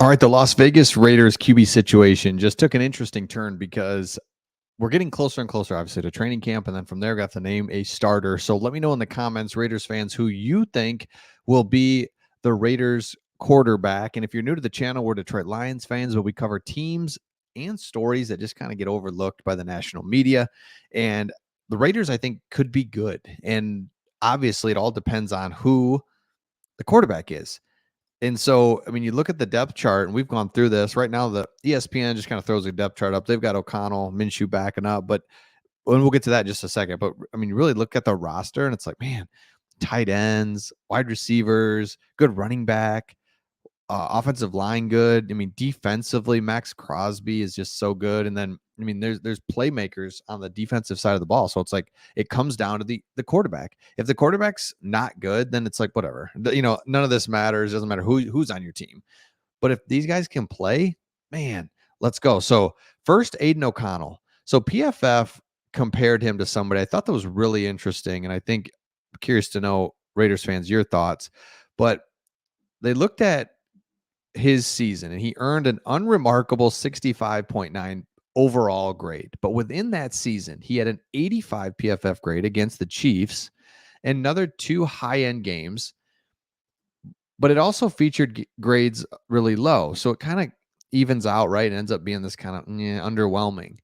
All right, the Las Vegas Raiders QB situation just took an interesting turn because we're getting closer and closer, obviously, to training camp. And then from there, got to name a starter. So let me know in the comments, Raiders fans, who you think will be the Raiders quarterback. And if you're new to the channel, we're Detroit Lions fans, but we cover teams and stories that just kind of get overlooked by the national media. And the Raiders, I think, could be good. And obviously, it all depends on who the quarterback is. And so, I mean, you look at the depth chart, and we've gone through this. Right now, the ESPN just kind of throws a depth chart up. They've got O'Connell, Minshew backing up, but and we'll get to that in just a second. But I mean, you really look at the roster, and it's like, man, tight ends, wide receivers, good running back, offensive line good. I mean, defensively, Max Crosby is just so good. And then, I mean, there's playmakers on the defensive side of the ball. So it's like it comes down to the quarterback. If the quarterback's not good, then it's like whatever. None of this matters. It doesn't matter who's on your team. But if these guys can play, man, let's go. So first, Aiden OConnell. So PFF compared him to somebody. I thought that was really interesting, and I think I'm curious to know, Raiders fans, your thoughts. But they looked at his season, and he earned an unremarkable 65.9 overall grade. But within that season, he had an 85 PFF grade against the Chiefs, and another two high-end games. But it also featured grades really low. So it kind of evens out, right? It ends up being this kind of underwhelming.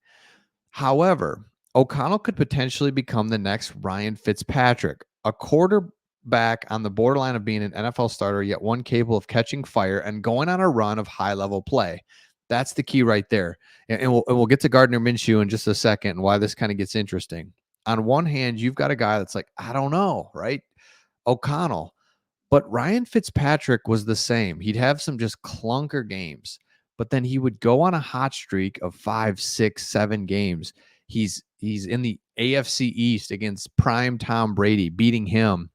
However, O'Connell could potentially become the next Ryan Fitzpatrick, a quarterback on the borderline of being an NFL starter, yet one capable of catching fire and going on a run of high-level play. That's the key right there. And we'll get to Gardner Minshew in just a second and why this kind of gets interesting. On one hand, you've got a guy that's like, I don't know, right? O'Connell. But Ryan Fitzpatrick was the same. He'd have some just clunker games, but then he would go on a hot streak of 5, 6, 7 games. He's in the AFC East against prime Tom Brady, beating him.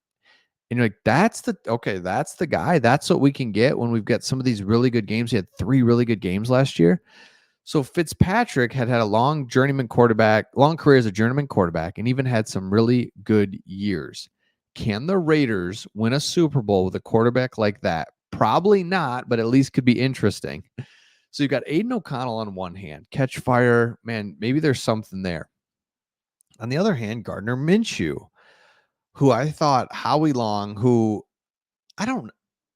And you're like, that's the guy. That's what we can get when we've got some of these really good games. He had 3 really good games last year. So Fitzpatrick had a long career as a journeyman quarterback, and even had some really good years. Can the Raiders win a Super Bowl with a quarterback like that? Probably not, but at least could be interesting. So you've got Aiden OConnell on one hand, catch fire, man, maybe there's something there. On the other hand, Gardner Minshew, who I thought Howie Long, who I don't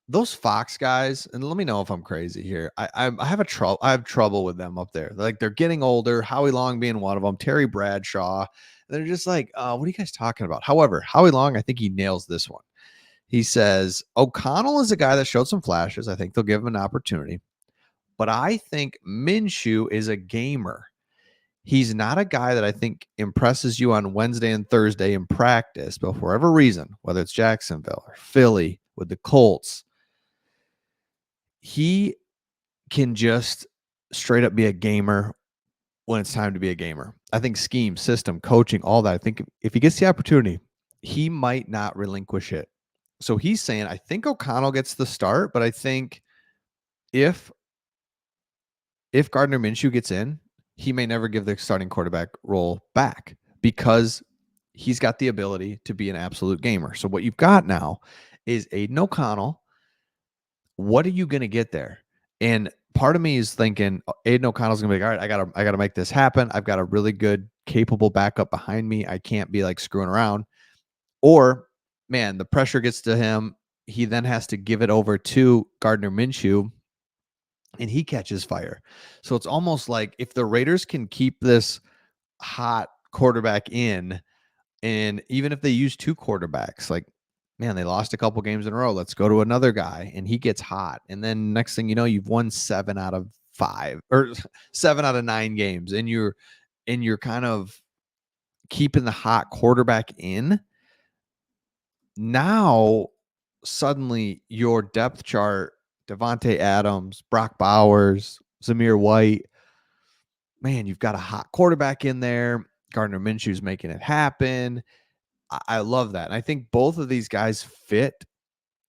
those Fox guys, and let me know if I'm crazy here. I have trouble with them up there. Like, they're getting older. Howie Long being one of them. Terry Bradshaw. They're just like, what are you guys talking about? However, Howie Long, I think he nails this one. He says O'Connell is a guy that showed some flashes. I think they'll give him an opportunity, but I think Minshew is a gamer. He's not a guy that I think impresses you on Wednesday and Thursday in practice, but for whatever reason, whether it's Jacksonville or Philly with the Colts, he can just straight up be a gamer when it's time to be a gamer. I think scheme, system, coaching, all that. I think if he gets the opportunity, he might not relinquish it. So he's saying, I think O'Connell gets the start, but I think if Gardner Minshew gets in, he may never give the starting quarterback role back because he's got the ability to be an absolute gamer. So what you've got now is Aiden O'Connell. What are you going to get there? And part of me is thinking Aiden O'Connell's going to be like, all right, I got to make this happen. I've got a really good, capable backup behind me. I can't be like screwing around. Or, man, the pressure gets to him. He then has to give it over to Gardner Minshew, and he catches fire. So it's almost like if the Raiders can keep this hot quarterback in, and even if they use 2 quarterbacks, like, man, they lost a couple games in a row. Let's go to another guy, and he gets hot. And then next thing you know, you've won 7 out of 5 or 7 out of 9 games, and you're kind of keeping the hot quarterback in. Now, suddenly your depth chart, Devontae Adams, Brock Bowers, Zamir White, man, you've got a hot quarterback in there. Gardner Minshew's making it happen. I love that. And I think both of these guys fit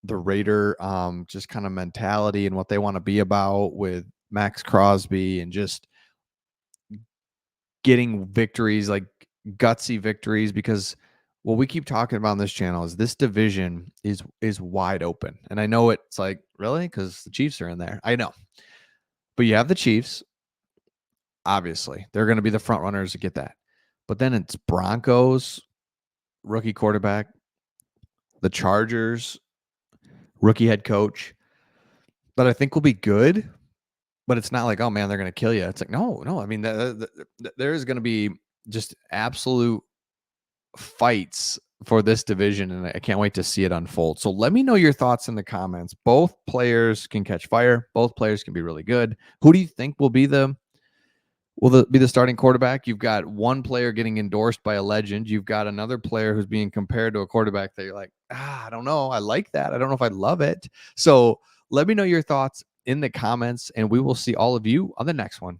the Raider just kind of mentality and what they want to be about with Max Crosby and just getting victories, like gutsy victories, because what we keep talking about on this channel is this division is wide open. And I know it's like, really? Because the Chiefs are in there. I know. But you have the Chiefs. Obviously, they're going to be the front runners to get that. But then it's Broncos, rookie quarterback, the Chargers, rookie head coach, that I think will be good. But it's not like, oh man, they're going to kill you. It's like, no, no. I mean, there is going to be just absolute fights for this division, and I can't wait to see it unfold. So let me know your thoughts in the comments. Both players can catch fire. Both players can be really good. Who do you think will be the starting quarterback? You've got one player getting endorsed by a legend. You've got another player who's being compared to a quarterback that you're like, I don't know. I like that. I don't know if I love it. So let me know your thoughts in the comments, and we will see all of you on the next one.